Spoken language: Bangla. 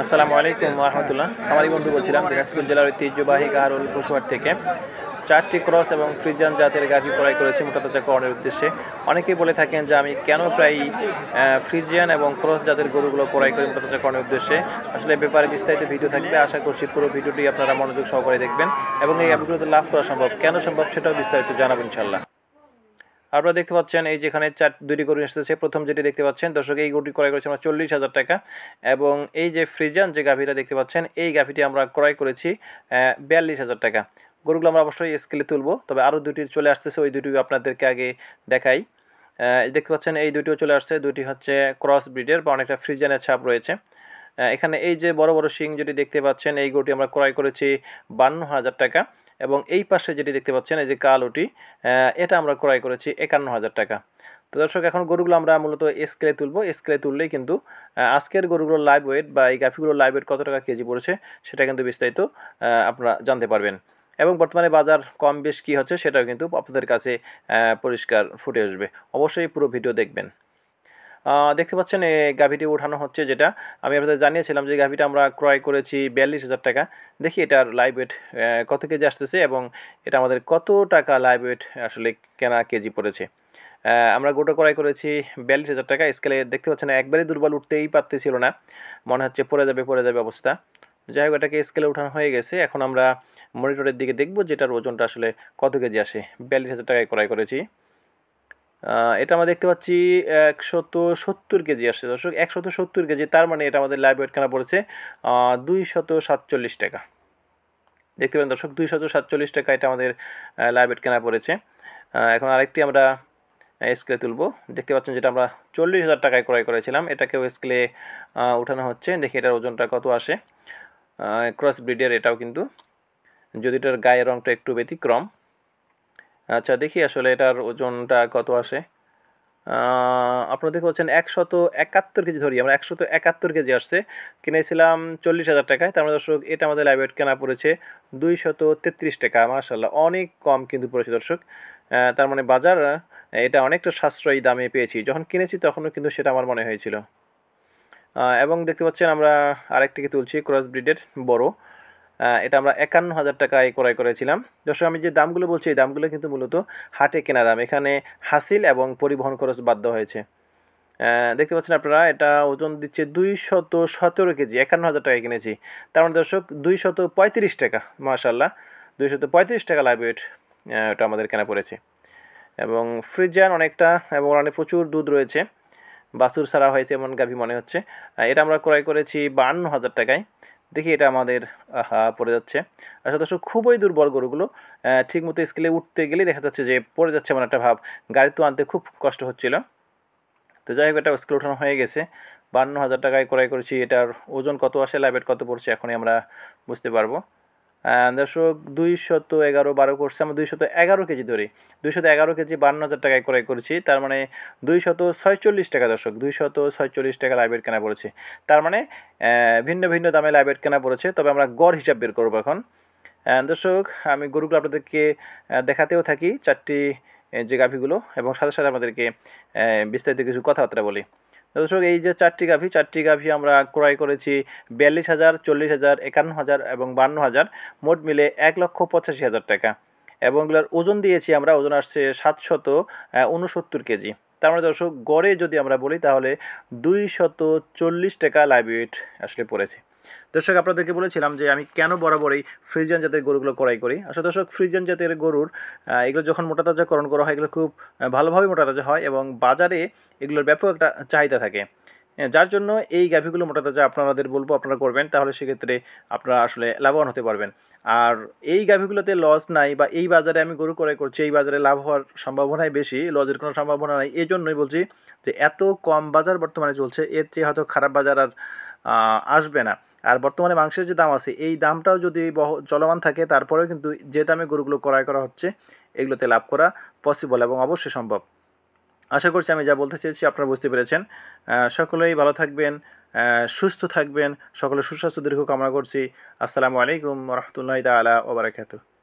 আসসালামু আলাইকুম রহমতুল্লাহ। আমারই বন্ধু বলছিলাম দিনাজপুর জেলার ঐতিহ্যবাহী গারুল পশুহাট থেকে 4টি ক্রস এবং ফ্রিজিয়ান জাতের গাভী ক্রয় করেছি মোটাতাজাকরণের উদ্দেশ্যে। অনেকেই বলে থাকেন যে আমি কেন প্রায় ফ্রিজিয়ান এবং ক্রস জাতের গরুগুলো ক্রয় করি মোটাতাজাকরণের উদ্দেশ্যে। আসলে ব্যাপারে বিস্তারিত ভিডিও থাকবে, আশা করছি পুরো ভিডিওটি আপনারা মনোযোগ সহকারে দেখবেন এবং এই গাভীগুলোতে লাভ করা সম্ভব, কেন সম্ভব সেটাও বিস্তারিত জানাবো ইনশাল্লাহ। আপনারা দেখতে পাচ্ছেন এই যেখানে দুইটি গরু এসেছে। প্রথম যেটি দেখতে পাচ্ছেন দর্শক, এই গরুটি ক্রয় করেছি আমরা 40,000 টাকা এবং এই যে ফ্রিজিয়ান যে গাভীটা দেখতে পাচ্ছেন এই গাভীটি আমরা ক্রয় করেছি 42,000 টাকা। গরুগুলো আমরা অবশ্যই স্কেলে তুলবো, তবে আরও দুটি চলে আসতেছে, ওই দুটি আপনাদেরকে আগে দেখাই। দেখতে পাচ্ছেন এই দুটিও চলে আসছে, দুটি হচ্ছে ক্রস ব্রিডের বা অনেকটা ফ্রিজিয়ানের ছাপ রয়েছে। এখানে এই যে বড় বড় শিং যেটি দেখতে পাচ্ছেন এই গরুটি আমরা ক্রয় করেছি 52,000 টাকা এবং এই পাশে যেটি দেখতে পাচ্ছেন এই যে কালোটি এটা আমরা ক্রয় করেছি 51,000 টাকা। তো দর্শক, এখন গরুগুলো আমরা মূলত স্কেলে তুলবো। স্কেলে তুললেই কিন্তু আজকের গরুগুলোর লাইভ ওয়েট বা এই গাভীগুলোর লাইভ ওয়েট কত টাকা কেজি পড়েছে সেটা কিন্তু বিস্তারিত আপনারা জানতে পারবেন এবং বর্তমানে বাজার কম বেশ কী হচ্ছে সেটাও কিন্তু আপনাদের কাছে পরিষ্কার ফুটে আসবে। অবশ্যই পুরো ভিডিও দেখবেন। দেখতে পাচ্ছেন এই গাভীটি উঠানো হচ্ছে, যেটা আমি আপনাদের জানিয়েছিলাম যে গাভীটা আমরা ক্রয় করেছি 42,000 টাকা। দেখি এটার লাইভ ওয়েট কত কেজি আসতেছে এবং এটা আমাদের কত টাকা লাইভ ওয়েট আসলে কেনা কেজি পড়েছে। আমরা গোটা ক্রয় করেছি 42,000 টাকা। স্কেলে দেখতে পাচ্ছেন একবারই দুর্বল, উঠতেই পারতেছিল না, মনে হচ্ছে পড়ে যাবে অবস্থা। যাই হোক, এটাকে স্কেলে উঠানো হয়ে গেছে। এখন আমরা মনিটরের দিকে দেখব যেটার ওজনটা আসলে কত কেজি আসে। 42,000 টাকায় ক্রয় করেছি। এটা আমরা দেখতে পাচ্ছি 170 কেজি আসছে দর্শক, 170 কেজি। তার মানে এটা আমাদের লাইভ ওয়েট কেনা পড়েছে 247 টাকা। দেখতে পারেন দর্শক, 247 টাকা এটা আমাদের লাইভ ওয়েট কেনা পড়েছে। এখন আরেকটি আমরা স্কেলে তুলব। দেখতে পাচ্ছেন যেটা আমরা 40,000 টাকায় ক্রয় করেছিলাম, এটাকেও স্কেলে উঠানো হচ্ছে। দেখি এটার ওজনটা কত আসে। ক্রস ব্রিডের এটাও কিন্তু, যদি এটার গায়ের রঙটা একটু ব্যতিক্রম। আচ্ছা, দেখি আসলে এটার ওজনটা কত আসে। আপনারা দেখতে পাচ্ছেন 171 কেজি ধরি আমরা, 171 কেজি আসছে। কিনেছিলাম 40,000 টাকায়। তার মানে দর্শক এটা আমাদের লাইভ ওয়েট কেনা পড়েছে 233 টাকা। মাশাআল্লাহ, অনেক কম কিন্তু পড়েছে দর্শক। তার মানে বাজার এটা অনেকটা সাশ্রয়ী দামে পেয়েছি। যখন কিনেছি তখনও কিন্তু সেটা আমার মনে হয়েছিল। এবং দেখতে পাচ্ছেন আমরা আরেকটিকে তুলছি ক্রস ব্রিডের বড়। এটা আমরা 51,000 টাকায় ক্রয় করেছিলাম। দর্শক, আমি যে দামগুলো বলছি এই দামগুলো কিন্তু মূলত হাটে কেনা দাম, এখানে হাসিল এবং পরিবহন খরচ বাদ দেওয়া হয়েছে। দেখতে পাচ্ছেন আপনারা, এটা ওজন দিচ্ছে 217 কেজি, 51,000 টাকায় কিনেছি। তার মানে দর্শক 235 টাকা। মাশাআল্লাহ, 235 টাকা লাইভ ওয়েট এটা আমাদের কেনা পড়েছে। এবং ফ্রিজিয়ান অনেকটা এবং অনেক প্রচুর দুধ রয়েছে, বাছুর ছাড়া হয়েছে এমন গাভী মনে হচ্ছে। এটা আমরা ক্রয় করেছি 52,000 টাকায়। দেখি এটা আমাদের পড়ে যাচ্ছে। আসলে দর্শক, খুবই দুর্বল গরুগুলো, ঠিকমতো স্কেলে উঠতে গেলেই দেখা যাচ্ছে যে পড়ে যাচ্ছে এমন একটা ভাব। গাড়ি তো আনতে খুব কষ্ট হচ্ছিল। তো যাই হোক, এটা স্কেলে উঠানো হয়ে গেছে। 52,000 টাকায় ক্রয় করেছি। এটার ওজন কত আসে, লাইভ ওয়েট কত পড়ছে এখনই আমরা বুঝতে পারবো। দর্শক, 211-12 করছে, আমরা 211 কেজি ধরি। 211 কেজি 52,000 টাকায় ক্রয় করেছি। তার মানে 246 টাকা দর্শক, 246 টাকা লাইভ ওয়েট কেনা পড়েছে। তার মানে ভিন্ন ভিন্ন দামে লাইভ ওয়েট কেনা পড়েছে। তবে আমরা গড় হিসাব বের করবো এখন। দর্শক, আমি গরুগুলো আপনাদেরকে দেখাতেও থাকি, 4টি যে গাভীগুলো, এবং সাথে সাথে আপনাদেরকে বিস্তারিত কিছু কথাবার্তা বলি। দর্শক, এই যে 4টি গাভী আমরা ক্রয় করেছি 42,000, 40,000, 51,000 এবং 52,000, মোট মিলে 1,85,000 টাকা। এবং এগুলোর ওজন দিয়েছি আমরা, ওজন আসছে 769 কেজি। তার মানে দর্শক, গড়ে যদি আমরা বলি তাহলে 240 টাকা লাইভ ওয়েট আসলে পড়েছে। দর্শক, আপনাদেরকে বলেছিলাম যে আমি কেন বরাবরই ফ্রিজিয়ান জাতের গরুগুলো ক্রয় করি। আসলে দর্শক, ফ্রিজিয়ান জাতের গরুর এগুলো যখন মোটাতাজাকরণ করা হয় এগুলো খুব ভালোভাবে মোটাতাজা হয় এবং বাজারে এগুলোর ব্যাপক একটা চাহিদা থাকে। যার জন্য এই গাভীগুলো মোটাতাজা আপনাদের বলবো আপনারা করবেন, তাহলে সেক্ষেত্রে আপনারা আসলে লাভবান হতে পারবেন। আর এই গাভীগুলোতে লস নাই, বা এই বাজারে আমি গরু ক্রয় করছি এই বাজারে লাভ হওয়ার সম্ভাবনাই বেশি, লসের কোনো সম্ভাবনা নাই। এই জন্যই বলছি যে এত কম বাজার বর্তমানে চলছে, এর চেয়ে হয়তো খারাপ বাজার আর আসবে না। আর বর্তমানে মাংসের যে দাম আছে এই দামটাও যদি চলমান থাকে, তারপরেও কিন্তু যে দামে গরুগুলো ক্রয় করা হচ্ছে এগুলোতে লাভ করা পসিবল এবং অবশ্যই সম্ভব। আশা করছি আমি যা বলতে চেয়েছি আপনারা বুঝতে পেরেছেন। সকলেই ভালো থাকবেন, সুস্থ থাকবেন, সকলের সুস্বাস্থ্য দীর্ঘ কামনা করছি। আসসালামু আলাইকুম রহমতুল্লাহি তাআলা ওয়া বারাকাতুহু।